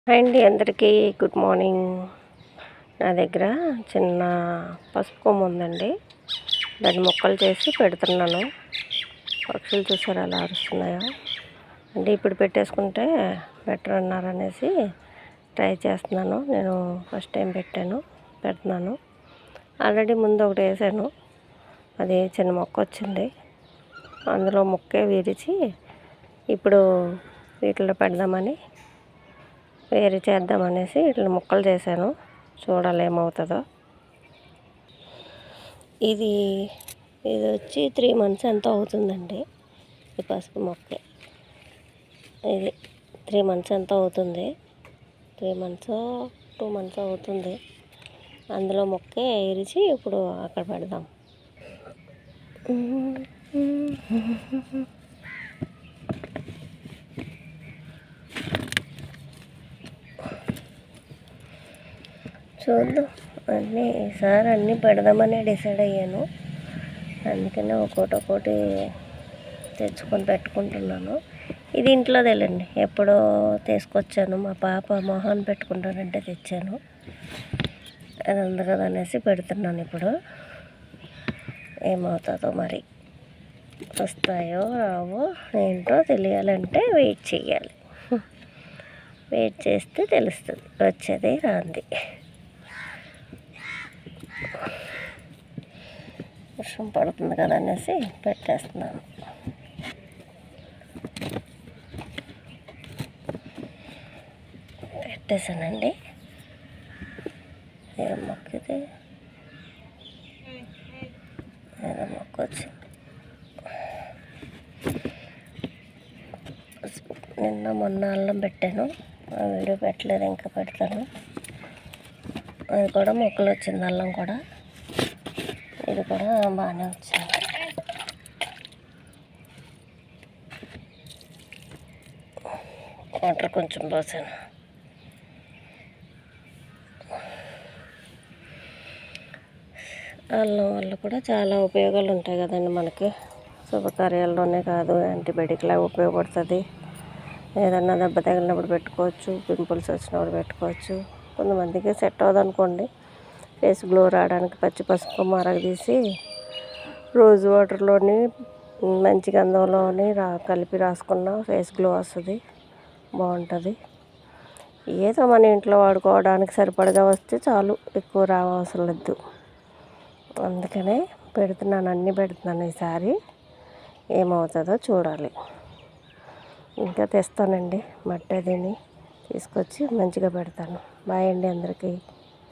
Hi అండి, అందరికీ good morning. నా దగ్గర చిన్న పసుపు కొమ్ము ఉందండి. దాన్ని ముక్కలు చేసి పెడుతున్నాను. పక్షులు చూసారు ఎలా అరుస్తున్నాయో. అంటే ఇప్పుడు పెట్టేసుకుంటే బెటర్ అన్నారనేసి ట్రై చేస్తున్నాను. నేను ఫస్ట్ టైం పెడుతున్నాను. ఆల్రెడీ ముందు ఒకటి వేసాను, అది చిన్న మొక్క వచ్చింది. అందులో మొక్కే విరిచి ఇప్పుడు వీటిలో పెడదామని వేరు చేద్దామనేసి ఇట్లా ముక్కలు చేశాను. చూడాలి ఏమవుతుందో. ఇది వచ్చి 3 months ఎంతో అవుతుందండి. ఈ పసుపు మొక్క ఇది 3 months ఎంతో అవుతుంది. 3 months 2 months అవుతుంది. అందులో మొక్కే ఇరిచి ఇప్పుడు అక్కడ పెడదాం. చూద్దాం. ఈసారి అన్నీ పెడదామని డిసైడ్ అయ్యాను. అందుకనే ఒక్కోటి తెచ్చుకొని పెట్టుకుంటున్నాను. ఇది ఇంట్లోదేలండి, ఎప్పుడో తీసుకొచ్చాను. మా పాప మొహాన్ని పెట్టుకుంటానంటే తెచ్చాను. అది ఉంది కదా అనేసి పెడుతున్నాను. ఇప్పుడు ఏమవుతుందో మరి, వస్తాయో రావో ఏంటో తెలియాలంటే వెయిట్ చేయాలి. వెయిట్ చేస్తే తెలుస్తుంది వచ్చేది రాంది. వర్షం పడుతుంది కదా అనేసి పెట్టేస్తున్నాను. పెట్టేసానండి. ఏ మొక్క ఇది? ఏదో మొక్క వచ్చింది. నిన్న మొన్న అల్లం పెట్టాను, ఆ వీడియో పెట్టలేదు, ఇంకా పెడతాను. అది కూడా మొక్కలు వచ్చింది, అల్లం కూడా. ఇది కూడా బాగానే వచ్చింది. వాటర్ కొంచెం పోసాను. అల్లం వల్ల కూడా చాలా ఉపయోగాలు ఉంటాయి కదండి మనకి. శుభకార్యాల్లోనే కాదు, యాంటీబయాటిక్లా ఉపయోగపడుతుంది. ఏదన్నా దెబ్బ తగిలినప్పుడు పెట్టుకోవచ్చు, పింపుల్స్ వచ్చినప్పుడు పెట్టుకోవచ్చు. కొంతమందికి సెట్ అవ్వదు అనుకోండి. ఫేస్ గ్లో రావడానికి పచ్చి పసుపు మరగదీసి రోజు వాటర్లోని మంచి గంధంలోని కలిపి రాసుకున్న ఫేస్ గ్లో వస్తుంది, బాగుంటుంది. ఏదో మన ఇంట్లో వాడుకోవడానికి సరిపడగా వస్తే చాలు, ఎక్కువ రావవసరం లేదు. అందుకనే అన్నీ పెడుతున్నాను. ఈసారి ఏమవుతుందో చూడాలి. ఇంకా తెస్తానండి, మట్టి అదిని తీసుకొచ్చి మంచిగా పెడతాను. బాయ్ అండి అందరికీ.